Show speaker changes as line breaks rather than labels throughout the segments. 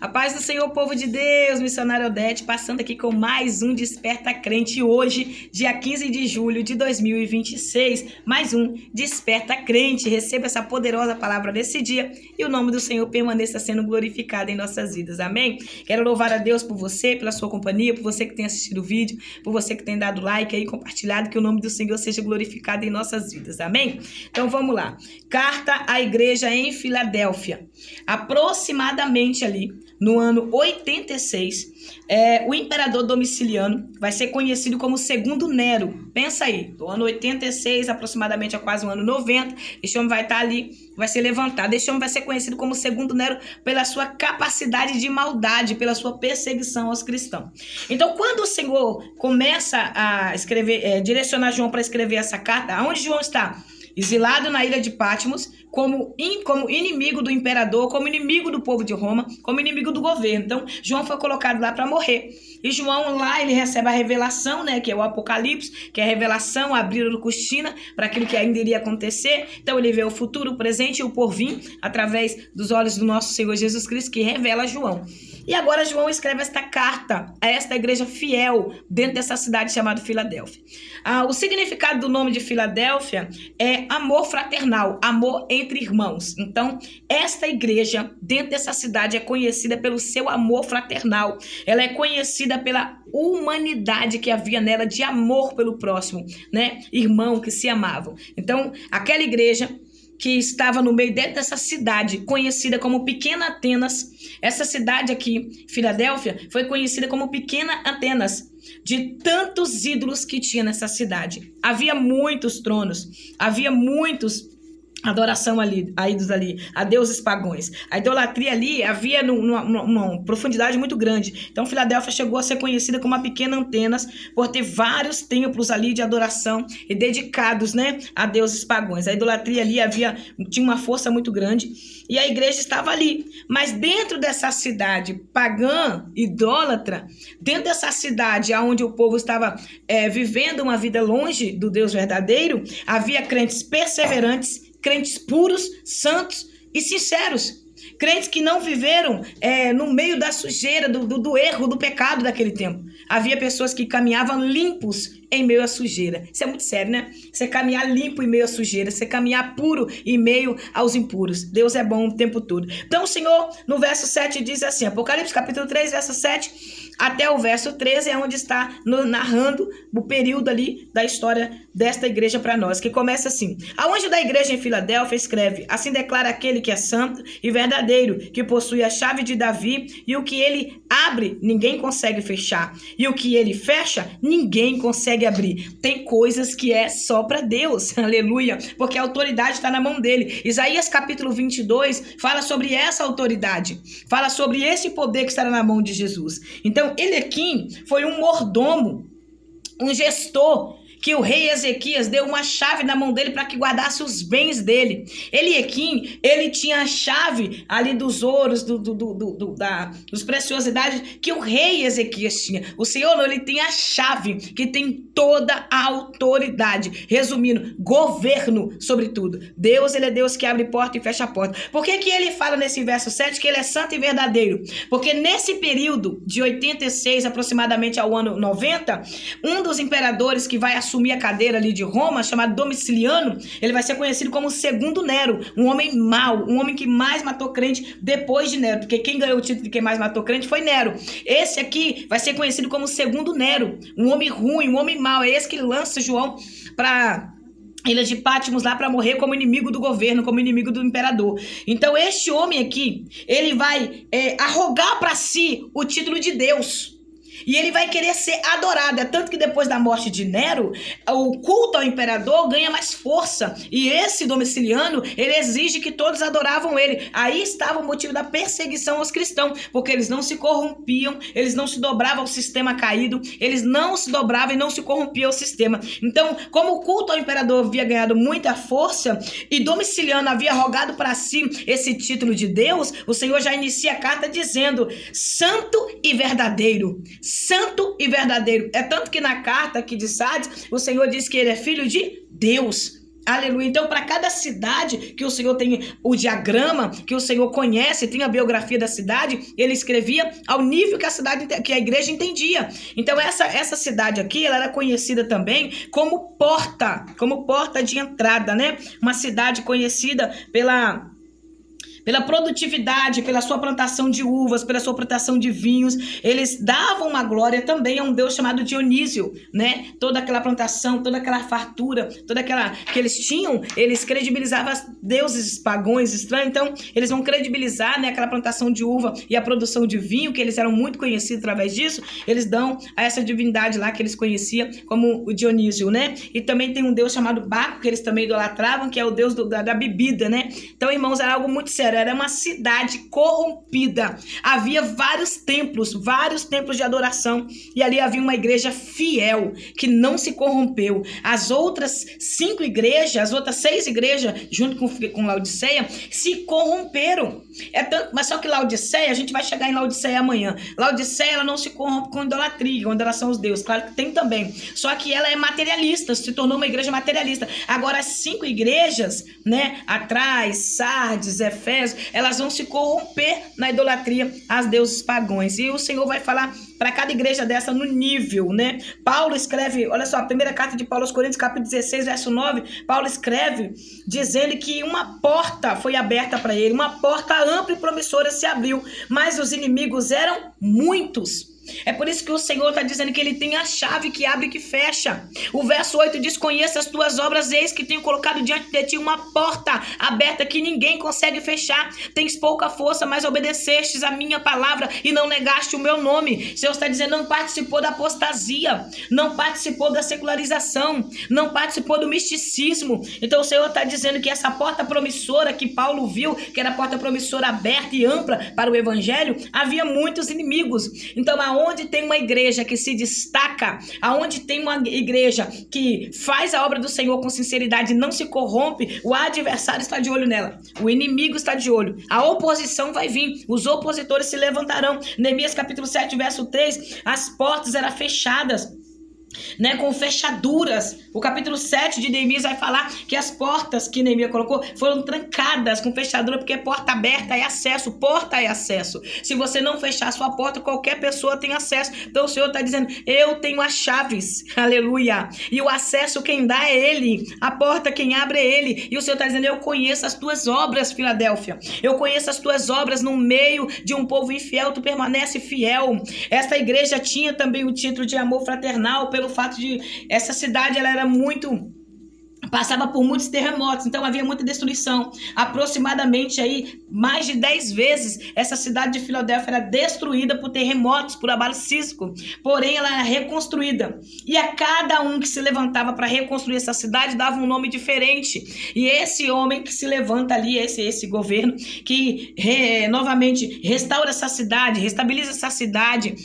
A paz do Senhor, povo de Deus, missionário Odete, passando aqui com mais um Desperta Crente. Hoje, dia 15 de julho de 2026, mais um Desperta Crente. Receba essa poderosa palavra nesse dia e o nome do Senhor permaneça sendo glorificado em nossas vidas. Amém? Quero louvar a Deus por você, pela sua companhia, por você que tem assistido o vídeo, por você que tem dado like aí, compartilhado, que o nome do Senhor seja glorificado em nossas vidas. Amém? Então vamos lá. Carta à igreja em Filadélfia. Aproximadamente ali no ano 86, o imperador Domiciliano vai ser conhecido como Segundo Nero. Pensa aí, do ano 86 aproximadamente a quase o ano 90, esse homem vai estar ali, vai ser levantado. Esse homem vai ser conhecido como Segundo Nero pela sua capacidade de maldade, pela sua perseguição aos cristãos. Então, quando o Senhor começa a escrever, direcionar João para escrever essa carta, aonde João está? Exilado na ilha de Patmos, como inimigo do imperador, como inimigo do povo de Roma, como inimigo do governo. Então, João foi colocado lá para morrer. E João lá, ele recebe a revelação, né, que é o Apocalipse, que é a revelação, abrir a cortina para aquilo que ainda iria acontecer. Então, ele vê o futuro, o presente e o porvir, através dos olhos do nosso Senhor Jesus Cristo, que revela a João. E agora João escreve esta carta a esta igreja fiel dentro dessa cidade chamada Filadélfia. O significado do nome de Filadélfia é amor fraternal, amor entre irmãos. Então, esta igreja dentro dessa cidade é conhecida pelo seu amor fraternal. Ela é conhecida pela humanidade que havia nela de amor pelo próximo, né? Irmão que se amavam. Então, aquela igreja que estava no meio dentro dessa cidade, conhecida como Pequena Atenas. Essa cidade aqui, Filadélfia, foi conhecida como Pequena Atenas, de tantos ídolos que tinha nessa cidade. Havia muitos tronos, havia muitos adoração ali, a ídolos ali, a deuses pagãos. A idolatria ali havia numa profundidade muito grande. Então, Filadélfia chegou a ser conhecida como a Pequena Atenas por ter vários templos ali de adoração e dedicados, né, a deuses pagãos. A idolatria ali tinha uma força muito grande e a igreja estava ali. Mas dentro dessa cidade pagã, idólatra, dentro dessa cidade onde o povo estava vivendo uma vida longe do Deus verdadeiro, havia crentes perseverantes, crentes puros, santos e sinceros. Crentes que não viveram no meio da sujeira, do erro, do pecado daquele tempo. Havia pessoas que caminhavam limpos em meio à sujeira. Isso é muito sério, né? Você caminhar limpo em meio à sujeira, você caminhar puro em meio aos impuros. Deus é bom o tempo todo. Então o Senhor, no verso 7, diz assim, Apocalipse capítulo 3, verso 7, até o verso 13 é onde está narrando o período ali da história desta igreja para nós, que começa assim. Ao anjo da igreja em Filadélfia escreve, assim declara aquele que é santo e verdadeiro, que possui a chave de Davi, e o que ele abre, ninguém consegue fechar, e o que ele fecha, ninguém consegue abrir. Tem coisas que é só para Deus, aleluia, porque a autoridade está na mão dele. Isaías capítulo 22 fala sobre essa autoridade, fala sobre esse poder que estará na mão de Jesus. Então, Eliaquim foi um mordomo, um gestor, que o rei Ezequias deu uma chave na mão dele para que guardasse os bens dele. Eliaquim, ele tinha a chave ali dos ouros, dos preciosidades que o rei Ezequias tinha. O Senhor, ele tem a chave que tem toda a autoridade. Resumindo, governo sobre tudo. Deus, ele é Deus que abre porta e fecha a porta. Por que ele fala nesse verso 7 que ele é santo e verdadeiro? Porque nesse período de 86 aproximadamente ao ano 90, um dos imperadores que vai assumir a cadeira ali de Roma, chamado Domiciliano, ele vai ser conhecido como Segundo Nero, um homem mau, um homem que mais matou crente depois de Nero, porque quem ganhou o título de quem mais matou crente foi Nero. Esse aqui vai ser conhecido como Segundo Nero, um homem ruim, um homem mau. É esse que lança João para ilha de Patmos lá para morrer como inimigo do governo, como inimigo do imperador. Então este homem aqui, ele vai arrogar para si o título de Deus. E ele vai querer ser adorado. É tanto que depois da morte de Nero, o culto ao imperador ganha mais força. E esse Domiciliano, ele exige que todos adoravam ele. Aí estava o motivo da perseguição aos cristãos, porque eles não se corrompiam, eles não se dobravam ao sistema caído, eles não se dobravam e não se corrompiam ao sistema. Então, como o culto ao imperador havia ganhado muita força e Domiciliano havia rogado para si esse título de Deus, o Senhor já inicia a carta dizendo: santo e verdadeiro. Santo e verdadeiro. É tanto que na carta aqui de Sardes, o Senhor diz que ele é filho de Deus. Aleluia. Então, para cada cidade que o Senhor tem o diagrama, que o Senhor conhece, tem a biografia da cidade, ele escrevia ao nível que a igreja entendia. Então, essa cidade aqui, ela era conhecida também como porta de entrada, né? Uma cidade conhecida pela produtividade, pela sua plantação de uvas, pela sua plantação de vinhos. Eles davam uma glória também a um deus chamado Dionísio, né? Toda aquela plantação, toda aquela fartura, toda aquela que eles tinham, eles credibilizavam deuses pagãos estranhos. Então, eles vão credibilizar, né, aquela plantação de uva e a produção de vinho, que eles eram muito conhecidos através disso. Eles dão a essa divindade lá que eles conheciam como o Dionísio, né? E também tem um deus chamado Baco, que eles também idolatravam, que é o deus da bebida, né? Então, irmãos, era algo muito sério. Era uma cidade corrompida. Havia vários templos de adoração, e ali havia uma igreja fiel que não se corrompeu. As outras 5 igrejas, as outras 6 igrejas, junto com Laodiceia, se corromperam. Mas só que Laodiceia, a gente vai chegar em Laodiceia amanhã. Laodiceia, ela não se corrompe com idolatria, com adoração aos deuses. Claro que tem também. Só que ela é materialista, se tornou uma igreja materialista. Agora, as 5 igrejas, né, atrás, Sardes, Efésios, elas vão se corromper na idolatria aos deuses pagãos. E o Senhor vai falar para cada igreja dessa no nível, né? Paulo escreve, olha só, a primeira carta de Paulo aos Coríntios, capítulo 16, verso 9, Paulo escreve dizendo que uma porta foi aberta para ele, uma porta ampla e promissora se abriu, mas os inimigos eram muitos. É por isso que o Senhor está dizendo que ele tem a chave que abre e que fecha. O verso 8 diz: conheça as tuas obras, eis que tenho colocado diante de ti uma porta aberta que ninguém consegue fechar. Tens pouca força, mas obedecestes a minha palavra e não negaste o meu nome. O Senhor está dizendo: não participou da apostasia, não participou da secularização, não participou do misticismo. Então o Senhor está dizendo que essa porta promissora que Paulo viu, que era a porta promissora aberta e ampla para o evangelho, havia muitos inimigos. Então, aonde tem uma igreja que se destaca, aonde tem uma igreja que faz a obra do Senhor com sinceridade e não se corrompe, o adversário está de olho nela, o inimigo está de olho, a oposição vai vir, os opositores se levantarão. Neemias capítulo 7, verso 3, as portas eram fechadas, né, com fechaduras. O capítulo 7 de Neemias vai falar que as portas que Neemias colocou foram trancadas com fechadura, porque porta aberta é acesso, porta é acesso. Se você não fechar a sua porta, qualquer pessoa tem acesso. Então o Senhor está dizendo: eu tenho as chaves, aleluia, e o acesso quem dá é Ele, a porta quem abre é Ele. E o Senhor está dizendo: eu conheço as tuas obras, Filadélfia, eu conheço as tuas obras. No meio de um povo infiel, tu permanece fiel. Esta igreja tinha também o título de amor fraternal, pelo fato de essa cidade, ela era passava por muitos terremotos, então havia muita destruição. Aproximadamente aí, mais de 10 vezes, essa cidade de Filadélfia era destruída por terremotos, por abalo sísmico. Porém, ela era reconstruída. E a cada um que se levantava para reconstruir essa cidade, dava um nome diferente. E esse homem que se levanta ali, esse governo, que novamente restaura essa cidade, restabiliza essa cidade,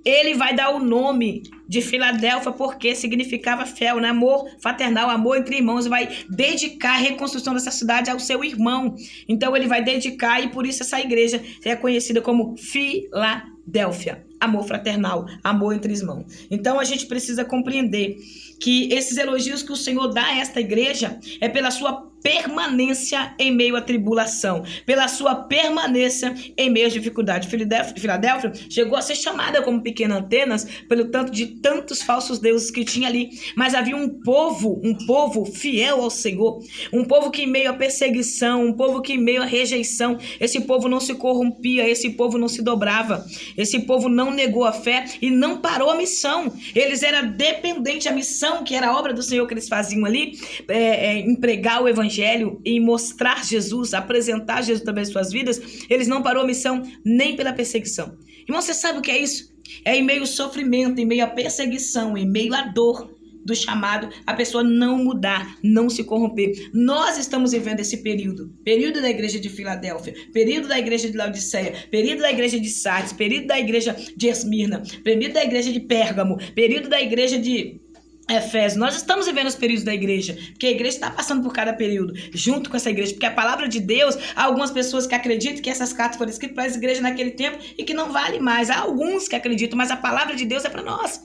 ele vai dar o nome de Filadélfia, porque significava fiel, né? Amor fraternal, amor entre irmãos. Vai dedicar a reconstrução dessa cidade ao seu irmão. Então ele vai dedicar, e por isso essa igreja é conhecida como Filadélfia. Amor fraternal, amor entre irmãos. Então a gente precisa compreender que esses elogios que o Senhor dá a esta igreja é pela sua permanência em meio à tribulação, pela sua permanência em meio às dificuldades. Filadélfia chegou a ser chamada como pequena Atenas pelo tanto de tantos falsos deuses que tinha ali, mas havia um povo fiel ao Senhor, um povo que em meio à perseguição, um povo que em meio à rejeição, esse povo não se corrompia, esse povo não se dobrava, esse povo não negou a fé e não parou a missão. Eles eram dependentes da missão, que era a obra do Senhor que eles faziam ali, empregar o evangelho e mostrar Jesus, apresentar Jesus através de suas vidas. Eles não parou a missão nem pela perseguição. Irmão, você sabe o que é isso? É em meio ao sofrimento, em meio à perseguição, em meio à dor do chamado, a pessoa não mudar, não se corromper. Nós estamos vivendo esse período da igreja de Filadélfia, período da igreja de Laodiceia, período da igreja de Sardes, período da igreja de Esmirna, período da igreja de Pérgamo, período da igreja de Efésios. Nós estamos vivendo os períodos da igreja, porque a igreja está passando por cada período, junto com essa igreja, porque a palavra de Deus, há algumas pessoas que acreditam que essas cartas foram escritas para essa igreja naquele tempo e que não vale mais. Há alguns que acreditam, mas a palavra de Deus é para nós.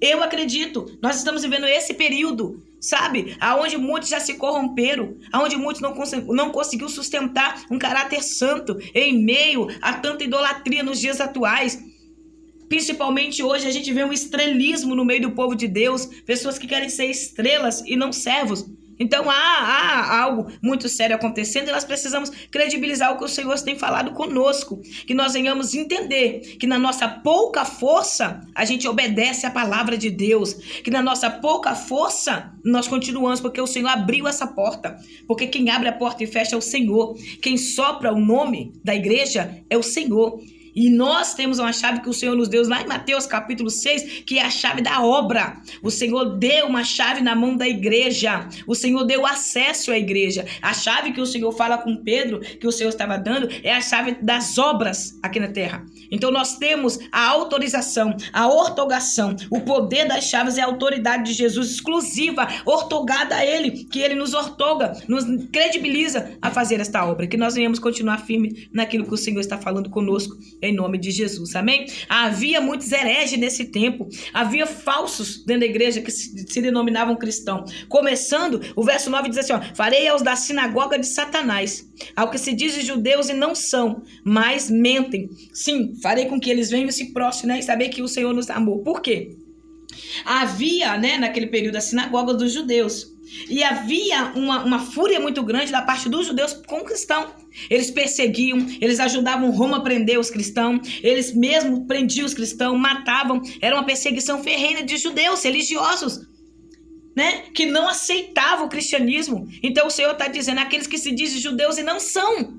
Eu acredito, nós estamos vivendo esse período sabe? Aonde muitos já se corromperam, aonde muitos não conseguiu sustentar um caráter santo em meio a tanta idolatria nos dias atuais. Principalmente hoje a gente vê um estrelismo no meio do povo de Deus, pessoas que querem ser estrelas e não servos. Então há algo muito sério acontecendo e nós precisamos credibilizar o que o Senhor tem falado conosco, que nós venhamos entender que na nossa pouca força a gente obedece a palavra de Deus, que na nossa pouca força nós continuamos porque o Senhor abriu essa porta, porque quem abre a porta e fecha é o Senhor, quem sopra o nome da igreja é o Senhor. E nós temos uma chave que o Senhor nos deu lá em Mateus capítulo 6, que é a chave da obra. O Senhor deu uma chave na mão da igreja. O Senhor deu acesso à igreja. A chave que o Senhor fala com Pedro, que o Senhor estava dando, é a chave das obras aqui na terra. Então nós temos a autorização, a ortogação, o poder das chaves e a autoridade de Jesus exclusiva, ortogada a Ele, que Ele nos ortoga, nos credibiliza a fazer esta obra. Que nós venhamos continuar firme naquilo que o Senhor está falando conosco, em nome de Jesus, amém? Havia muitos hereges nesse tempo, havia falsos dentro da igreja que se denominavam cristãos. Começando, o verso 9 diz assim, ó, farei aos da sinagoga de Satanás, ao que se dizem judeus e não são, mas mentem. Sim, farei com que eles venham e se prostrem, né, e saber que o Senhor nos amou. Por quê? Havia, né, naquele período, a sinagoga dos judeus. E havia uma fúria muito grande da parte dos judeus com o cristão. Eles perseguiam, eles ajudavam Roma a prender os cristãos, eles mesmo prendiam os cristãos, matavam. Era uma perseguição ferrenha de judeus religiosos, né, que não aceitavam o cristianismo. Então o Senhor está dizendo, aqueles que se dizem judeus e não são.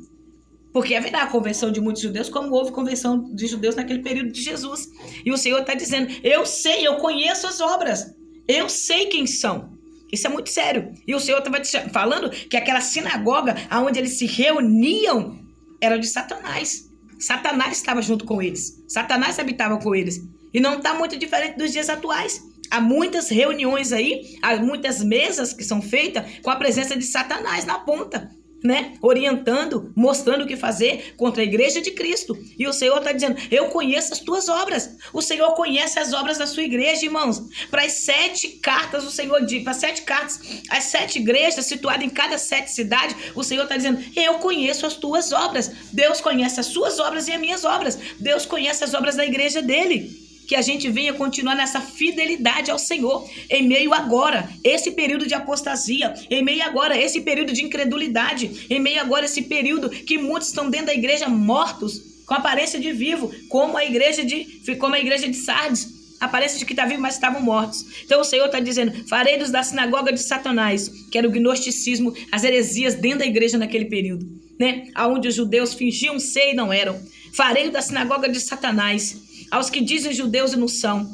Porque haverá a conversão de muitos judeus, como houve conversão de judeus naquele período de Jesus. E o Senhor está dizendo, eu sei, eu conheço as obras, eu sei quem são. Isso é muito sério. E o Senhor estava falando que aquela sinagoga onde eles se reuniam era de Satanás. Satanás estava junto com eles. Satanás habitava com eles. E não está muito diferente dos dias atuais. Há muitas reuniões aí, há muitas mesas que são feitas com a presença de Satanás na ponta, né? Orientando, mostrando o que fazer contra a igreja de Cristo. E o Senhor está dizendo, eu conheço as tuas obras. O Senhor conhece as obras da sua igreja, irmãos. Para as 7 cartas, o Senhor diz, para 7 cartas, as 7 igrejas situadas em cada 7 cidades, o Senhor está dizendo, eu conheço as tuas obras. Deus conhece as suas obras e as minhas obras. Deus conhece as obras da igreja dele. Que a gente venha continuar nessa fidelidade ao Senhor, em meio agora, esse período de apostasia, em meio agora, esse período de incredulidade, em meio agora, esse período que muitos estão dentro da igreja mortos, com aparência de vivo, como a igreja de Sardes, aparência de que está vivo, mas estavam mortos. Então o Senhor está dizendo, farei dos da sinagoga de Satanás, que era o gnosticismo, as heresias dentro da igreja naquele período, né? Onde os judeus fingiam ser e não eram. Farei da sinagoga de Satanás, aos que dizem judeus e não são.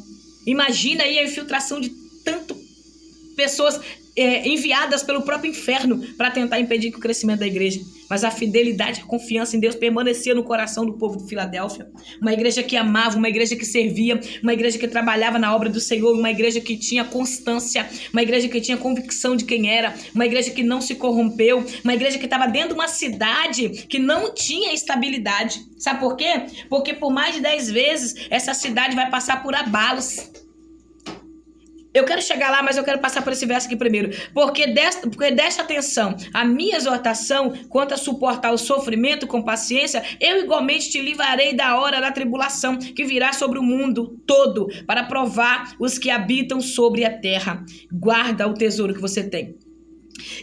Imagina aí a infiltração de tantas pessoas enviadas pelo próprio inferno para tentar impedir o crescimento da igreja. Mas a fidelidade, a confiança em Deus permanecia no coração do povo de Filadélfia. Uma igreja que amava, uma igreja que servia, uma igreja que trabalhava na obra do Senhor, uma igreja que tinha constância, uma igreja que tinha convicção de quem era, uma igreja que não se corrompeu, uma igreja que estava dentro de uma cidade que não tinha estabilidade. Sabe por quê? Porque por mais de 10 vezes essa cidade vai passar por abalos. Eu quero chegar lá, mas eu quero passar por esse verso aqui primeiro. Porque desta atenção, a minha exortação quanto a suportar o sofrimento com paciência, eu igualmente te livrarei da hora da tribulação que virá sobre o mundo todo, para provar os que habitam sobre a terra. Guarda o tesouro que você tem.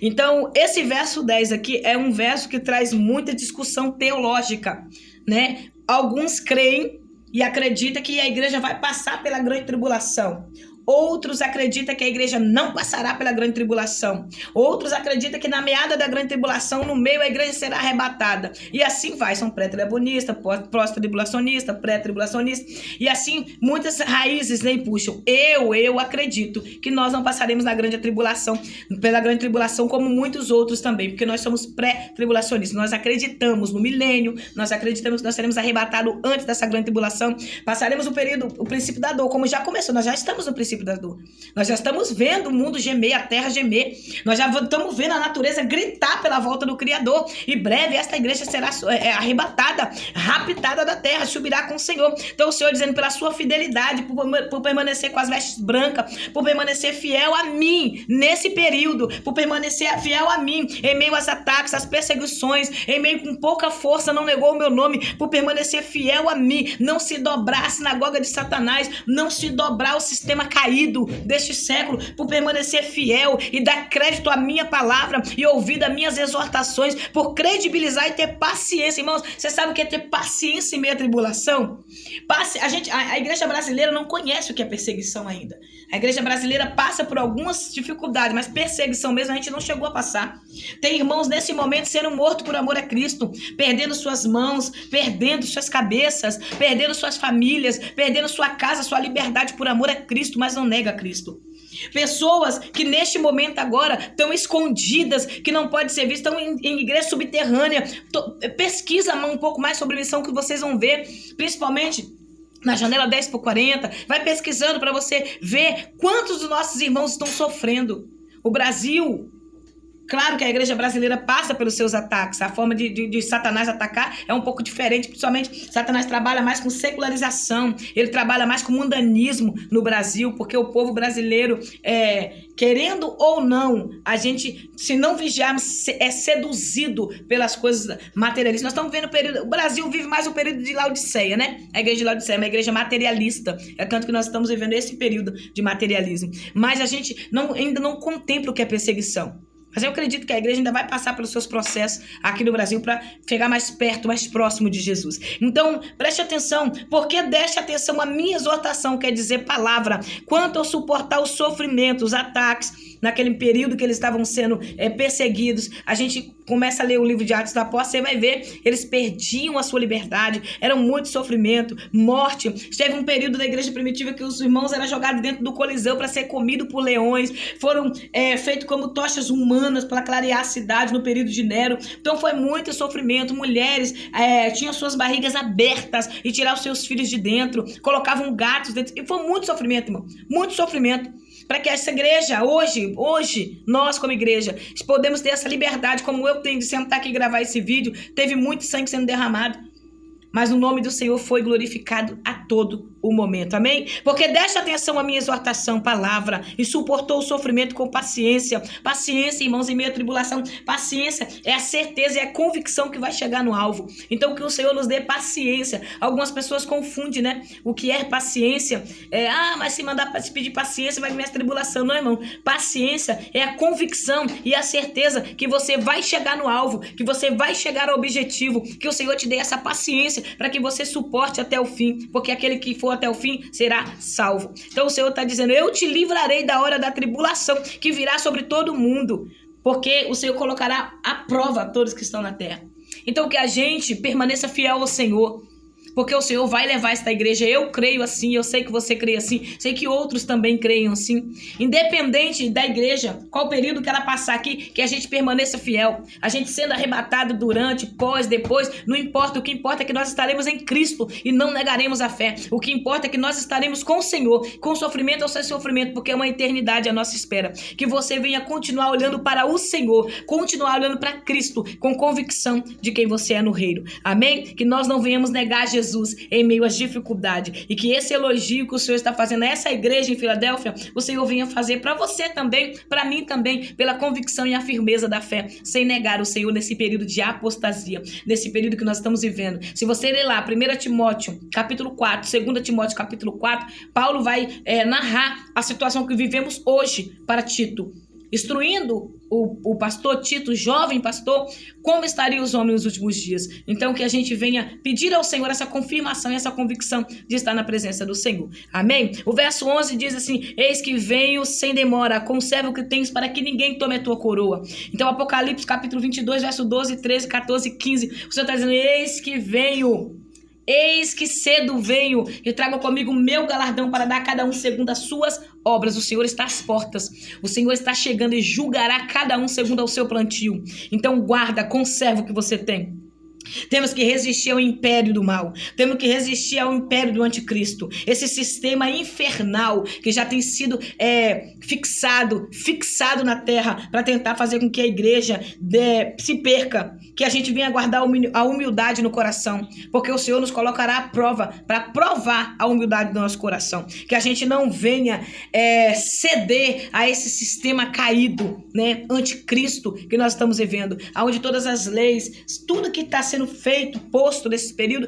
Então, esse verso 10 aqui é um verso que traz muita discussão teológica, né? Alguns creem e acreditam que a igreja vai passar pela grande tribulação. Outros acreditam que a igreja não passará pela grande tribulação. Outros acreditam que na meada da grande tribulação, no meio, a igreja será arrebatada. E assim vai. São pré-tribulacionistas, pós-tribulacionistas, pré-tribulacionistas. E assim, muitas raízes nem puxam. Eu acredito que nós não passaremos na grande tribulação, pela grande tribulação, como muitos outros também. Porque nós somos pré-tribulacionistas. Nós acreditamos no milênio. Nós acreditamos que nós seremos arrebatados antes dessa grande tribulação. Passaremos o princípio da dor, como já começou. Nós já estamos no princípio princípio da dor. Nós já estamos vendo o mundo gemer, a terra gemer. Nós já estamos vendo a natureza gritar pela volta do Criador. E breve esta igreja será arrebatada, raptada da terra, subirá com o Senhor. Então o Senhor dizendo, pela sua fidelidade, por permanecer com as vestes brancas, por permanecer fiel a mim nesse período, por permanecer fiel a mim em meio aos ataques, às perseguições, em meio com pouca força, não negou o meu nome, por permanecer fiel a mim, não se dobrar a sinagoga de Satanás, não se dobrar o sistema caído deste século, por permanecer fiel e dar crédito à minha palavra e ouvir das minhas exortações, por credibilizar e ter paciência. Irmãos, você sabe o que é ter paciência em meio à tribulação? A igreja brasileira não conhece o que é perseguição ainda. A igreja brasileira passa por algumas dificuldades, mas perseguição mesmo a gente não chegou a passar. Tem irmãos nesse momento sendo mortos por amor a Cristo, perdendo suas mãos, perdendo suas cabeças, perdendo suas famílias, perdendo sua casa, sua liberdade por amor a Cristo, mas não nega a Cristo. Pessoas que neste momento agora estão escondidas, que não podem ser vistas, estão em igreja subterrânea. Pesquisa um pouco mais sobre a missão que vocês vão ver, principalmente na janela 10x40, vai pesquisando para você ver quantos dos nossos irmãos estão sofrendo. O Brasil, claro que a igreja brasileira passa pelos seus ataques, a forma de Satanás atacar é um pouco diferente, principalmente Satanás trabalha mais com secularização, ele trabalha mais com mundanismo no Brasil, porque o povo brasileiro, querendo ou não, a gente, se não vigiarmos, é seduzido pelas coisas materialistas. Nós estamos vendo o período, o Brasil vive mais o período de Laodiceia, né? A igreja de Laodiceia é uma igreja materialista, é tanto que nós estamos vivendo esse período de materialismo, mas a gente ainda não contempla o que é perseguição. Mas eu acredito que a igreja ainda vai passar pelos seus processos aqui no Brasil para chegar mais perto, mais próximo de Jesus. Então, preste atenção, porque deixe atenção à minha exortação, quer dizer palavra, quanto ao suportar os sofrimentos, os ataques, naquele período que eles estavam sendo perseguidos. A gente começa a ler o livro de Atos da Apóstolos, você vai ver, eles perdiam a sua liberdade, era muito sofrimento, morte. Teve um período da igreja primitiva que os irmãos eram jogados dentro do Coliseu para ser comido por leões, foram feitos como tochas humanas para clarear a cidade no período de Nero. Então foi muito sofrimento. Mulheres tinham suas barrigas abertas e tiravam os seus filhos de dentro, colocavam gatos dentro, e foi muito sofrimento, irmão, muito sofrimento. Para que essa igreja, hoje, nós como igreja, podemos ter essa liberdade, como eu tenho de sentar aqui e gravar esse vídeo, teve muito sangue sendo derramado, mas o nome do Senhor foi glorificado a todo o momento, amém? Porque deixa atenção à minha exortação, palavra, e suportou o sofrimento com paciência. Paciência, irmãos, em meio à tribulação, paciência é a certeza e a convicção que vai chegar no alvo. Então que o Senhor nos dê paciência. Algumas pessoas confundem, né? O que é paciência? Mas se mandar para se pedir paciência vai vir a tribulação. Não, irmão, paciência é a convicção e a certeza que você vai chegar no alvo, que você vai chegar ao objetivo, que o Senhor te dê essa paciência para que você suporte até o fim, porque aquele que for até o fim será salvo. Então o Senhor está dizendo, eu te livrarei da hora da tribulação que virá sobre todo mundo, porque o Senhor colocará à prova todos que estão na terra. Então que a gente permaneça fiel ao Senhor, porque o Senhor vai levar esta igreja. Eu creio assim, eu sei que você crê assim, sei que outros também creiam assim. Independente da igreja, qual período que ela passar aqui, que a gente permaneça fiel. A gente sendo arrebatado durante, pós, depois, não importa. O que importa é que nós estaremos em Cristo e não negaremos a fé. O que importa é que nós estaremos com o Senhor, com sofrimento ou sem sofrimento, porque é uma eternidade à nossa espera. Que você venha continuar olhando para o Senhor, continuar olhando para Cristo, com convicção de quem você é no reino. Amém? Que nós não venhamos negar Jesus em meio às dificuldades, e que esse elogio que o Senhor está fazendo a essa igreja em Filadélfia, o Senhor venha fazer para você também, para mim também, pela convicção e a firmeza da fé, sem negar o Senhor nesse período de apostasia, nesse período que nós estamos vivendo. Se você ler lá 1 Timóteo capítulo 4, 2 Timóteo capítulo 4, Paulo vai narrar a situação que vivemos hoje para Tito, instruindo o pastor Tito, jovem pastor, como estariam os homens nos últimos dias. Então que a gente venha pedir ao Senhor essa confirmação e essa convicção de estar na presença do Senhor. Amém? O verso 11 diz assim, eis que venho sem demora, conserva o que tens para que ninguém tome a tua coroa. Então Apocalipse capítulo 22, verso 12, 13, 14, 15, o Senhor está dizendo, eis que venho. Eis que cedo venho e trago comigo o meu galardão para dar a cada um segundo as suas obras. O Senhor está às portas. O Senhor está chegando e julgará cada um segundo ao seu plantio. Então guarda, conserva o que você tem. Temos que resistir ao império do mal. Temos que resistir ao império do anticristo. Esse sistema infernal que já tem sido fixado na terra para tentar fazer com que a igreja se perca. Que a gente venha guardar a humildade no coração. Porque o Senhor nos colocará à prova para provar a humildade do nosso coração. Que a gente não venha ceder a esse sistema caído, né, anticristo que nós estamos vivendo. Onde todas as leis, tudo que está sendo feito, posto nesse período,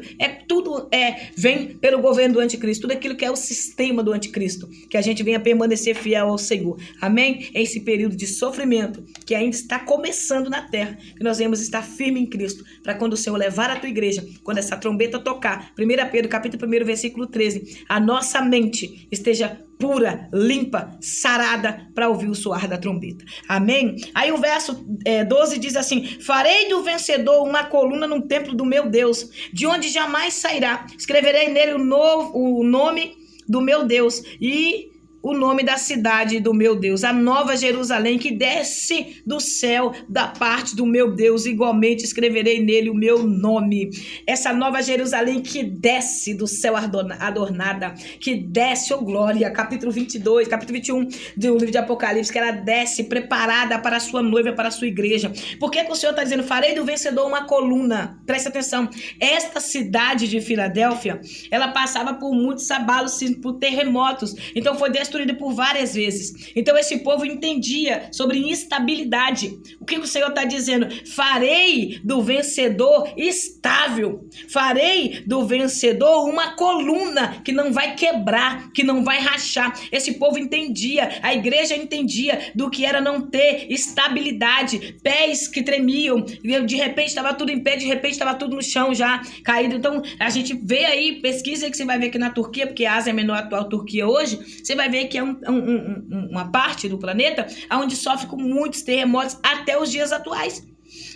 vem pelo governo do anticristo, tudo aquilo que é o sistema do anticristo, que a gente venha permanecer fiel ao Senhor, amém? Esse período de sofrimento, que ainda está começando na terra, que nós venhamos estar firmes em Cristo, para quando o Senhor levar a tua igreja, quando essa trombeta tocar, 1 Pedro, capítulo 1, versículo 13, a nossa mente esteja pura, limpa, sarada para ouvir o soar da trombeta. Amém? Aí o verso 12 diz assim: farei do vencedor uma coluna no templo do meu Deus, de onde jamais sairá. Escreverei nele o nome do meu Deus e o nome da cidade do meu Deus, a nova Jerusalém que desce do céu da parte do meu Deus, igualmente escreverei nele o meu nome. Essa nova Jerusalém que desce do céu adornada, que desce, oh glória, capítulo 22, capítulo 21 do livro de Apocalipse, que ela desce preparada para a sua noiva, para a sua igreja. Por que o Senhor está dizendo, farei do vencedor uma coluna? Presta atenção, esta cidade de Filadélfia, ela passava por muitos abalos, por terremotos, então foi destruída por várias vezes. Então esse povo entendia sobre instabilidade. O que o Senhor está dizendo? Farei do vencedor estável. Farei do vencedor uma coluna que não vai quebrar, que não vai rachar. Esse povo entendia, a igreja entendia do que era não ter estabilidade, pés que tremiam, de repente estava tudo em pé, de repente estava tudo no chão já caído. Então a gente vê aí, pesquisa aí que você vai ver que na Turquia, porque a Ásia é menor atual Turquia hoje, você vai ver que é uma parte do planeta onde sofre com muitos terremotos até os dias atuais.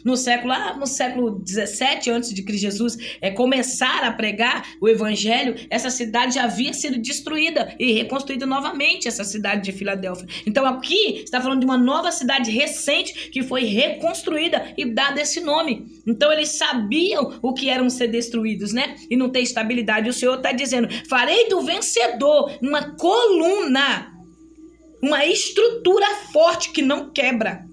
No século 17, antes de Cristo Jesus começar a pregar o evangelho, essa cidade já havia sido destruída e reconstruída novamente, essa cidade de Filadélfia. Então aqui está falando de uma nova cidade recente que foi reconstruída e dado esse nome. Então eles sabiam o que eram ser destruídos, né? E não ter estabilidade. O Senhor está dizendo, farei do vencedor uma coluna, uma estrutura forte que não quebra.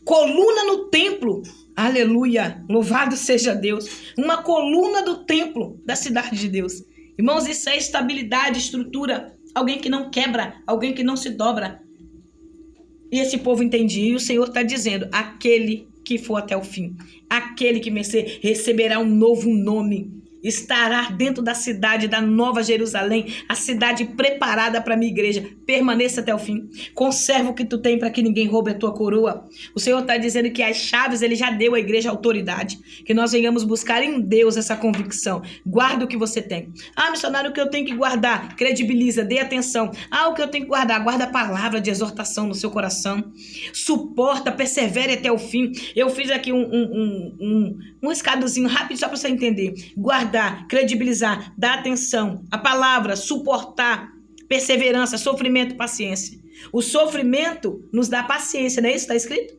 Coluna no templo, aleluia, louvado seja Deus, uma coluna do templo da cidade de Deus. Irmãos, isso é estabilidade, estrutura, alguém que não quebra, alguém que não se dobra. E esse povo entendia, e o Senhor está dizendo, aquele que for até o fim, aquele que receberá um novo nome, estará dentro da cidade da Nova Jerusalém, a cidade preparada para a minha igreja. Permaneça até o fim. Conserva o que tu tem para que ninguém roube a tua coroa. O Senhor está dizendo que as chaves ele já deu à igreja autoridade. Que nós venhamos buscar em Deus essa convicção. Guarda o que você tem. Ah, missionário, o que eu tenho que guardar? Credibiliza, dê atenção. Ah, o que eu tenho que guardar? Guarda a palavra de exortação no seu coração. Suporta, persevere até o fim. Eu fiz aqui um escadozinho rápido só para você entender. Guardar, credibilizar, dar atenção, a palavra, suportar, perseverança, sofrimento, paciência. O sofrimento nos dá paciência, não é isso que está escrito?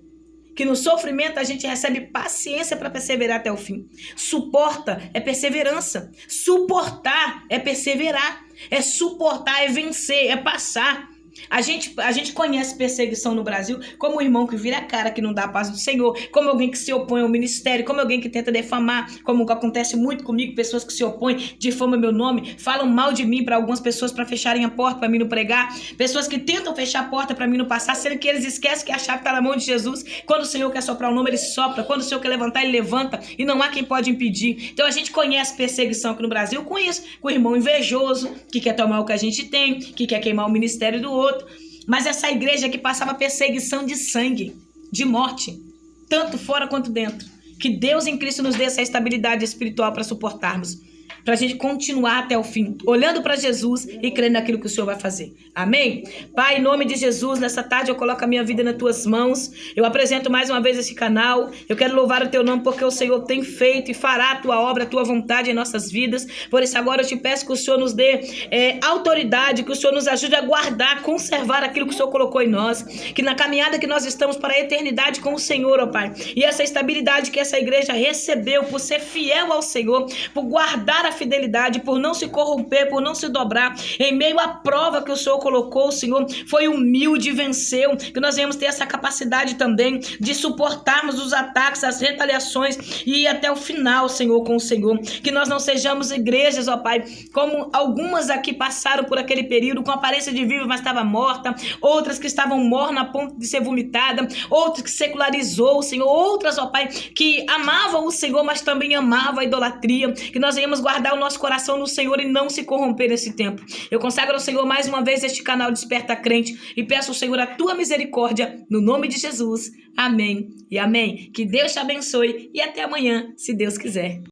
Que no sofrimento a gente recebe paciência para perseverar até o fim. Suporta é perseverança. Suportar é perseverar. É suportar, é vencer, é passar. A gente conhece perseguição no Brasil como o irmão que vira a cara, que não dá a paz do Senhor, como alguém que se opõe ao ministério, como alguém que tenta defamar, como acontece muito comigo, pessoas que se opõem, difamam meu nome, falam mal de mim para algumas pessoas para fecharem a porta para mim não pregar, pessoas que tentam fechar a porta para mim não passar, sendo que eles esquecem que a chave está na mão de Jesus. Quando o Senhor quer soprar o nome, ele sopra, quando o Senhor quer levantar, ele levanta, e não há quem pode impedir. Então a gente conhece perseguição aqui no Brasil com isso, com o irmão invejoso, que quer tomar o que a gente tem, que quer queimar o ministério do outro. Mas essa igreja que passava perseguição de sangue, de morte, tanto fora quanto dentro. Que Deus em Cristo nos dê essa estabilidade espiritual para suportarmos. para a gente continuar até o fim, olhando para Jesus e crendo naquilo que o Senhor vai fazer. Amém? Pai, em nome de Jesus, nessa tarde eu coloco a minha vida nas tuas mãos. Eu apresento mais uma vez esse canal. Eu quero louvar o teu nome porque o Senhor tem feito e fará a tua obra, a tua vontade em nossas vidas. Por isso agora eu te peço que o Senhor nos dê autoridade, que o Senhor nos ajude a guardar, conservar aquilo que o Senhor colocou em nós, que na caminhada que nós estamos para a eternidade com o Senhor, ó Pai, e essa estabilidade que essa igreja recebeu por ser fiel ao Senhor, por guardar a fidelidade, por não se corromper, por não se dobrar, em meio à prova que o Senhor colocou, o Senhor foi humilde e venceu, que nós venhamos ter essa capacidade também de suportarmos os ataques, as retaliações e ir até o final, Senhor, com o Senhor, que nós não sejamos igrejas, ó Pai, como algumas aqui passaram por aquele período com aparência de viva, mas estava morta, outras que estavam mornas a ponto de ser vomitada, outras que secularizou o Senhor, outras, ó Pai, que amavam o Senhor, mas também amavam a idolatria, que nós venhamos guardar o nosso coração no Senhor e não se corromper nesse tempo. Eu consagro ao Senhor mais uma vez este canal Desperta Crente e peço ao Senhor a tua misericórdia, no nome de Jesus. Amém e amém. Que Deus te abençoe e até amanhã, se Deus quiser.